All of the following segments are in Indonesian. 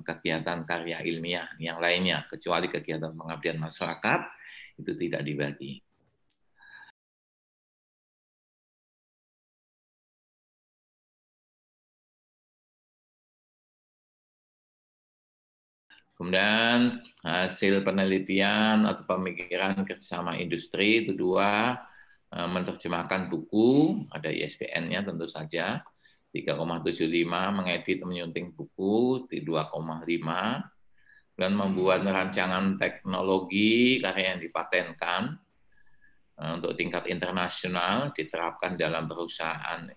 kegiatan karya ilmiah yang lainnya, kecuali kegiatan pengabdian masyarakat, itu tidak dibagi. Kemudian hasil penelitian atau pemikiran kerjasama industri itu 2, menerjemahkan buku, ada ISBN-nya tentu saja, 3,75, mengedit menyunting buku, 2,5, dan membuat rancangan teknologi karya yang dipatenkan untuk tingkat internasional, diterapkan dalam perusahaan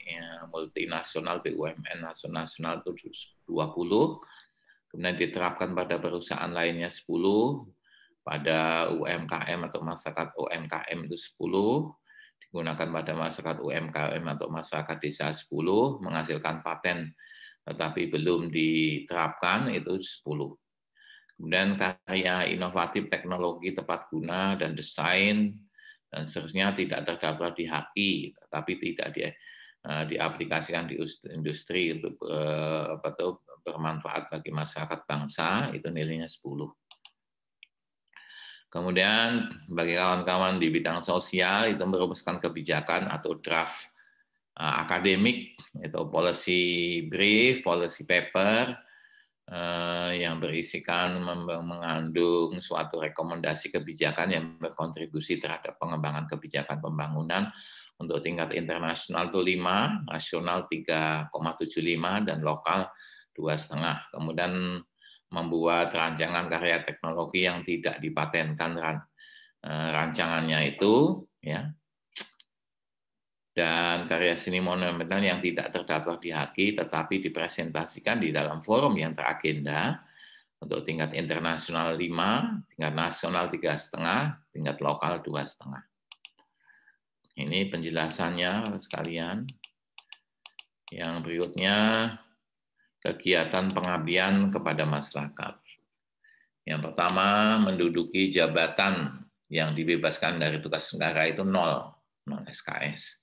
multinasional, BUMN nasional itu 20, kemudian diterapkan pada perusahaan lainnya 10, pada UMKM atau masyarakat UMKM itu 10, digunakan pada masyarakat UMKM atau masyarakat desa 10, menghasilkan paten tetapi belum diterapkan itu 10. Kemudian karya inovatif, teknologi tepat guna dan desain dan seterusnya tidak terdaftar di HAKI, tetapi tidak diaplikasikan di industri untuk bermanfaat bagi masyarakat bangsa, itu nilainya 10. Kemudian bagi kawan-kawan di bidang sosial itu merumuskan kebijakan atau draft akademik, itu policy brief, policy paper yang berisikan mengandung suatu rekomendasi kebijakan yang berkontribusi terhadap pengembangan kebijakan pembangunan untuk tingkat internasional itu 5, nasional 3,75 dan lokal 2,5. Kemudian membuat rancangan karya teknologi yang tidak dipatenkan rancangannya itu, ya, dan karya seni monumental yang tidak terdaftar di HAKI tetapi dipresentasikan di dalam forum yang teragenda untuk tingkat internasional 5, tingkat nasional 3,5, tingkat lokal 2,5. Ini penjelasannya sekalian. Yang berikutnya kegiatan pengabdian kepada masyarakat. Yang pertama, menduduki jabatan yang dibebaskan dari tugas negara itu 0 SKS.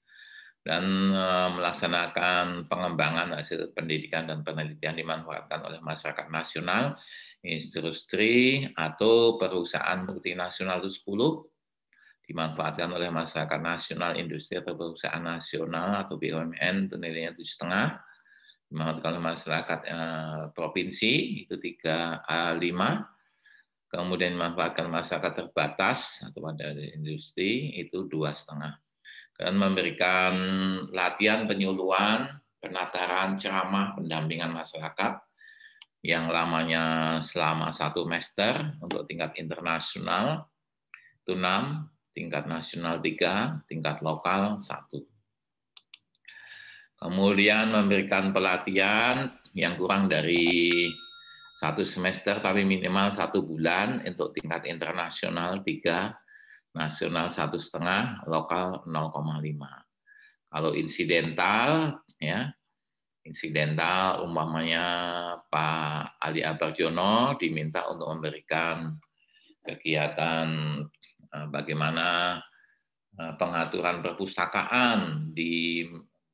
Dan melaksanakan pengembangan hasil pendidikan dan penelitian dimanfaatkan oleh masyarakat nasional, industri, atau perusahaan multinasional itu 10, dimanfaatkan oleh masyarakat nasional, industri, atau perusahaan nasional, atau BUMN, itu nilainya 7,5, dimanfaatkan oleh masyarakat provinsi, itu 3,5, kemudian dimanfaatkan masyarakat terbatas, atau pada industri, itu 2,5. Dan memberikan latihan penyuluhan, penataran, ceramah, pendampingan masyarakat yang lamanya selama 1 semester untuk tingkat internasional itu 6, tingkat nasional 3, tingkat lokal 1. Kemudian memberikan pelatihan yang kurang dari 1 semester tapi minimal 1 bulan untuk tingkat internasional 3, nasional 1,5, lokal 0,5. Kalau insidental, ya, insidental umpamanya Pak Ali Abarjono diminta untuk memberikan kegiatan bagaimana pengaturan perpustakaan di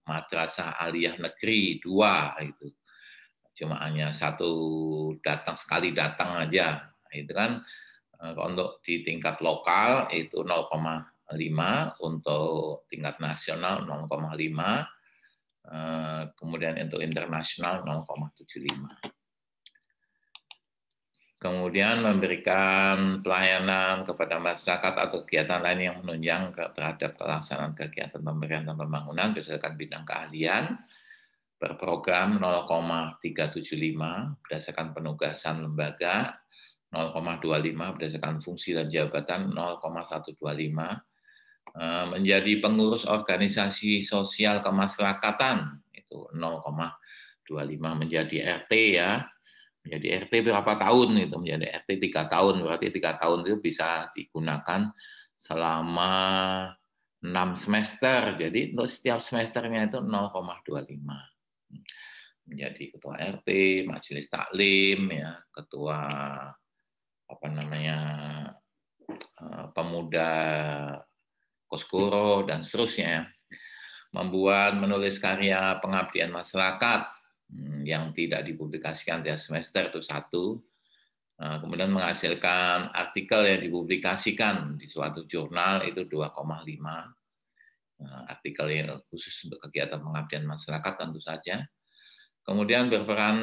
Madrasah Aliyah Negeri 2 itu. Cuma hanya sekali datang aja. Itu kan untuk di tingkat lokal itu 0,5, untuk tingkat nasional 0,5, kemudian untuk internasional 0,75. Kemudian memberikan pelayanan kepada masyarakat atau kegiatan lain yang menunjang terhadap pelaksanaan kegiatan pemberdayaan dan pembangunan berdasarkan bidang keahlian per program 0,375 berdasarkan penugasan lembaga, 0,25 berdasarkan fungsi dan jabatan, 0,125 menjadi pengurus organisasi sosial kemasyarakatan itu 0,25 menjadi RT, ya. Menjadi RT berapa tahun itu, menjadi RT 3 tahun, berarti 3 tahun itu bisa digunakan selama 6 semester. Jadi untuk setiap semesternya itu 0,25. Menjadi ketua RT, majelis taklim, ya, ketua pemuda Koskoro dan seterusnya. Membuat menulis karya pengabdian masyarakat yang tidak dipublikasikan tiap semester itu 1. Kemudian menghasilkan artikel yang dipublikasikan di suatu jurnal itu 2,5. Artikel yang khusus untuk kegiatan pengabdian masyarakat tentu saja. Kemudian berperan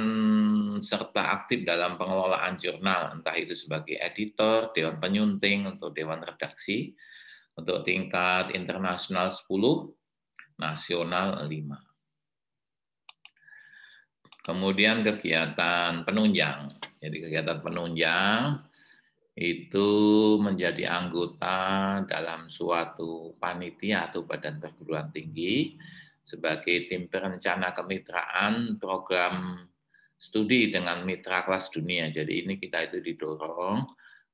serta aktif dalam pengelolaan jurnal, entah itu sebagai editor, dewan penyunting, atau dewan redaksi, untuk tingkat internasional 10, nasional 5. Kemudian kegiatan penunjang. Jadi kegiatan penunjang itu menjadi anggota dalam suatu panitia atau badan perguruan tinggi sebagai tim perencana kemitraan program studi dengan mitra kelas dunia. Jadi ini kita itu didorong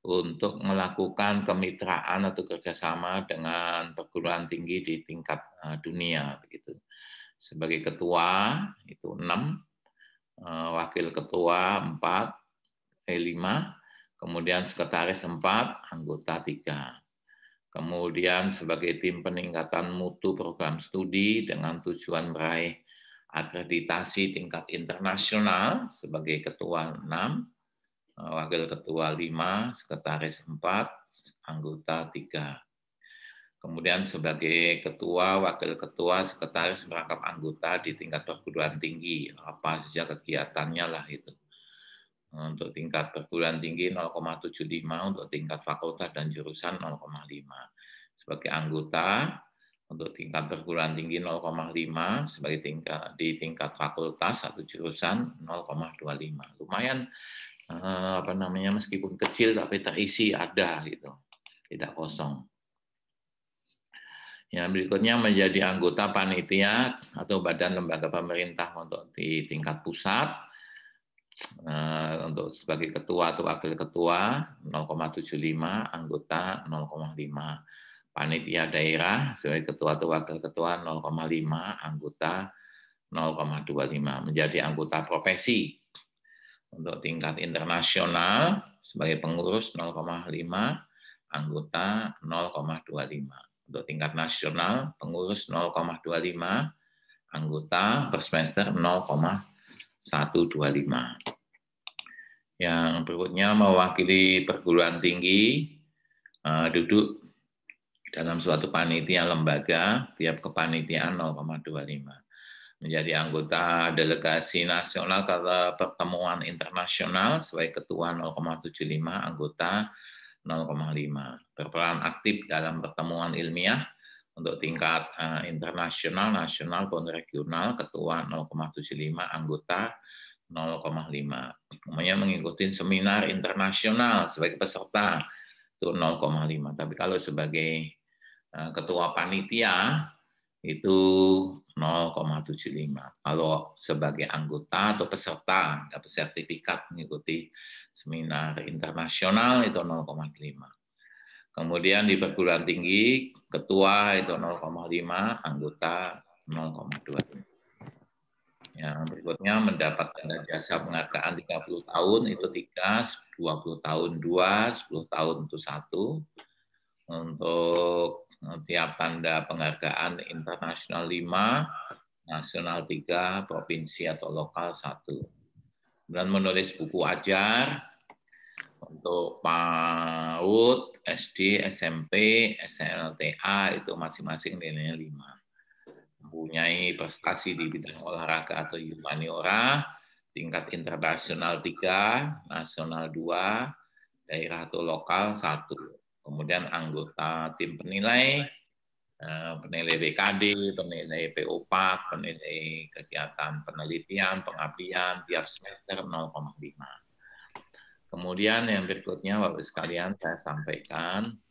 untuk melakukan kemitraan atau kerjasama dengan perguruan tinggi di tingkat dunia. Begitu. Sebagai ketua itu 6, wakil ketua 4, 5, kemudian sekretaris 4, anggota 3. Kemudian sebagai tim peningkatan mutu program studi dengan tujuan meraih akreditasi tingkat internasional sebagai ketua 6, wakil ketua 5, sekretaris 4, anggota 3. Kemudian sebagai ketua, wakil ketua, sekretaris merangkap anggota di tingkat perguruan tinggi, apa saja kegiatannya lah itu. Untuk tingkat perguruan tinggi 0,75, untuk tingkat fakultas dan jurusan 0,5. Sebagai anggota untuk tingkat perguruan tinggi 0,5, sebagai di tingkat fakultas atau jurusan 0,25. Lumayan meskipun kecil tapi terisi ada gitu, tidak kosong. Yang berikutnya menjadi anggota panitia atau badan lembaga pemerintah untuk di tingkat pusat. Untuk sebagai ketua atau wakil ketua 0,75, anggota 0,5. Panitia daerah sebagai ketua atau wakil ketua 0,5, anggota 0,25. Menjadi anggota profesi untuk tingkat internasional sebagai pengurus 0,5, anggota 0,25. Untuk tingkat nasional pengurus 0,25, anggota per semester 0,125. Yang berikutnya mewakili perguruan tinggi duduk dalam suatu panitia lembaga, tiap kepanitiaan 0,25. Menjadi anggota delegasi nasional ke pertemuan internasional sebagai ketua 0,75, anggota 0,5. Berperan aktif dalam pertemuan ilmiah untuk tingkat internasional, nasional, maupun regional, ketua 0,75, anggota 0,5. Umumnya mengikuti seminar internasional sebagai peserta itu 0,5. Tapi kalau sebagai ketua panitia itu 0,75. Kalau sebagai anggota atau peserta dapat sertifikat mengikuti seminar internasional itu 0,5. Kemudian di perguruan tinggi ketua itu 0,5, anggota 0,25. Yang berikutnya mendapat tanda jasa penghargaan 30 tahun itu 3, 20 tahun 2, 10 tahun itu 1. Untuk tiap tanda penghargaan internasional 5, nasional 3, provinsi atau lokal 1. Dan menulis buku ajar untuk PAUD, SD, SMP, SMLTA itu masing-masing nilainya 5. Mempunyai prestasi di bidang olahraga atau humaniora, tingkat internasional 3, nasional 2, daerah atau lokal 1. Kemudian anggota tim penilai, penilai BKD, penilai POPAK, penilai kegiatan penelitian, pengabdian, tiap semester 0,5. Kemudian yang berikutnya, Bapak sekalian, saya sampaikan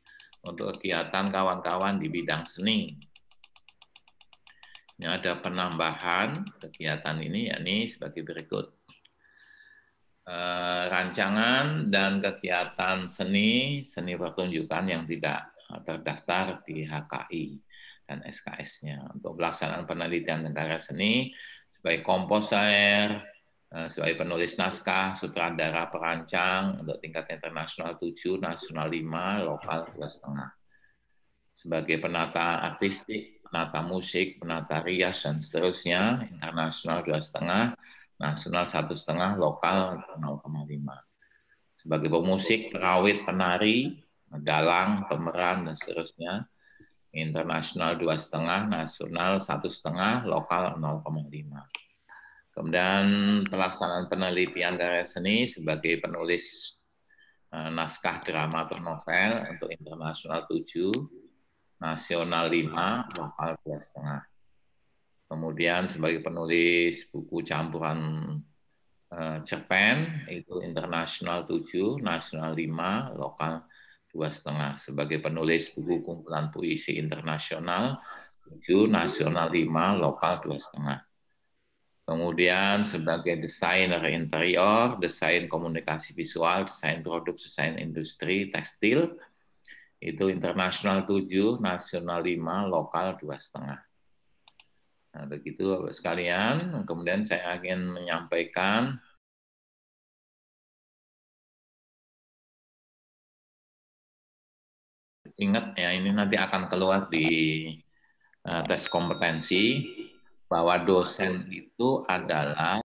untuk kegiatan kawan-kawan di bidang seni. Ini ada penambahan kegiatan ini, yakni sebagai berikut. Rancangan dan kegiatan seni pertunjukan yang tidak terdaftar di HKI dan SKS-nya. Untuk pelaksanaan penelitian karya seni sebagai komposer, sebagai penulis naskah, sutradara, perancang untuk tingkat internasional 7, nasional 5, lokal 2,5. Sebagai penata artistik, penata musik, penata rias, dan seterusnya, internasional 2,5, nasional 1,5, lokal 0,5. Sebagai pemusik, perawit, penari, dalang, pemeran, dan seterusnya, internasional 2,5, nasional 1,5, lokal 0,5. Kemudian pelaksanaan penelitian karya seni sebagai penulis naskah drama atau novel untuk internasional 7, nasional 5, lokal 2,5. Kemudian sebagai penulis buku campuran cerpen itu internasional 7, nasional 5, lokal 2,5. Sebagai penulis buku kumpulan puisi internasional 7, nasional 5, lokal 2,5. Kemudian sebagai desainer interior, desain komunikasi visual, desain produk, desain industri, tekstil, itu internasional 7, nasional 5, lokal 2,5. Nah, begitu Bapak sekalian. Kemudian saya ingin menyampaikan ingat ya, ini nanti akan keluar di tes kompetensi bahwa dosen itu adalah